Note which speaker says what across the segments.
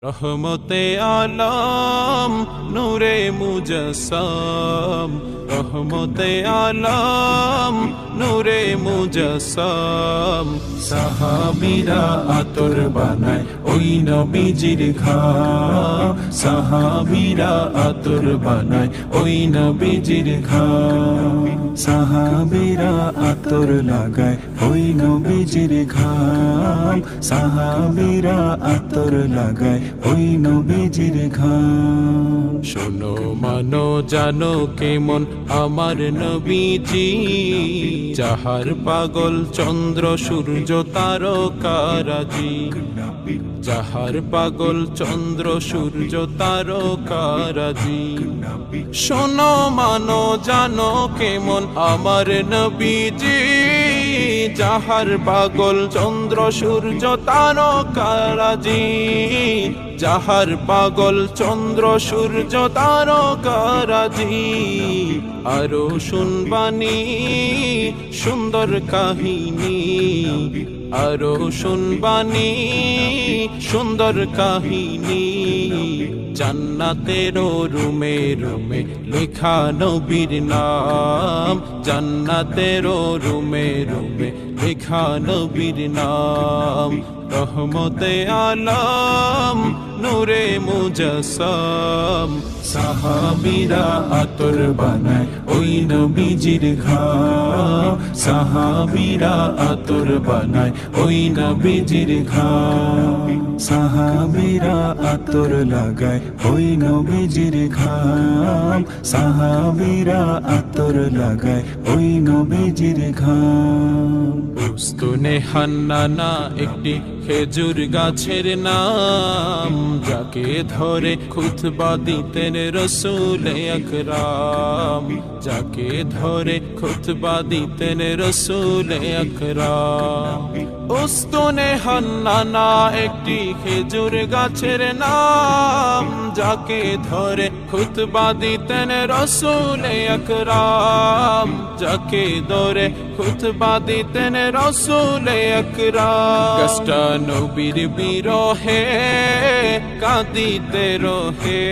Speaker 1: রহমতে আলম নূরে মুজাসসাম, রহমতে আলম নূরে মুজাসসাম। সাহাবীরা আতর বানায় ওই নবীজির ঘাম, সাহাবীরা আতর বানায় ওই নবীজির ঘাম, সাহাবীরা আতর লাগায় ওই নবীজির ঘাম, সাহাবীরা আতর লাগায় ওই নবীজির ঘাম। শোনো মানো জানো কেমন আমার নবীজি, যাহার পাগল চন্দ্র সূর্য তারকারাজি, যাহার পাগল চন্দ্র সূর্য তারকারাজি। শোনো মানো জানো কেমন আমার নবীজি, যাহার পাগল চন্দ্র সূর্য তারকারাজি, যাহার পাগল চন্দ্র সূর্য তারকারাজি। আরো শুনবানি সুন্দর কাহিনী, আরো শুনবানি সুন্দর কাহিনী। জান্নাতের রুমে রুমে লেখা নবীর নাম, জান্নাতের রুমে রুমে লেখা নবীর নাম। রহমতে আলম নূরে মুজাসসাম, সাহাবীরা আতর বানায় ওই নবীজির ঘাম, সাহাবীরা আতর বানায় ওই নবীজির ঘাম, সাহাবীরা আতর লাগায় ওই নবীজির ঘাম, সাহাবীরা আতর লাগায় ওই নবীজির ঘাম। উস্তুনে হান্নানা একটি খেজুর গাছের নাম, যাকে ধরে খুতবা দিতেন রসূল আকরাম, যাকে ধরে খুতবা দিতেন রসূল আকরাম। উস্তুনে হান্নানা একটি খেজুর গাছের নাম, যাকে ধরে খুতবা দিতেন রসূল আকরাম, যাকে ধরে খুতবা দিতেন রসূল আকরাম। কষ্টা নবীর বিরহে কাঁদিতে রহে,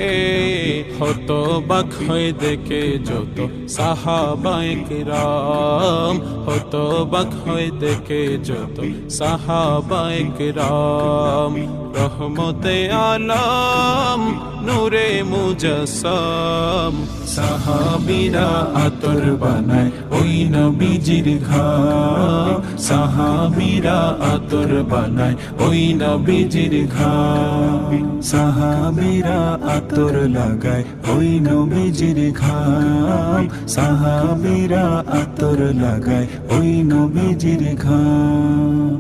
Speaker 1: হতবাক হয়ে দেখে যত সাহাবায়ে কেরাম, হতবাক হয়ে দেখে যত সাহাবায়ে কেরাম। রহমতে আলম নূরে মুজাসসাম, সাহাবীরা আতর বানায় ওই নবীজির ঘাম, সাহাবীরা আতর বানায় ওই নবীজির ঘাম, সাহাবীরা আতর লাগায় ওই নবীজির ঘাম, সাহাবীরা আতর লাগায় ওই নবীজির ঘাম।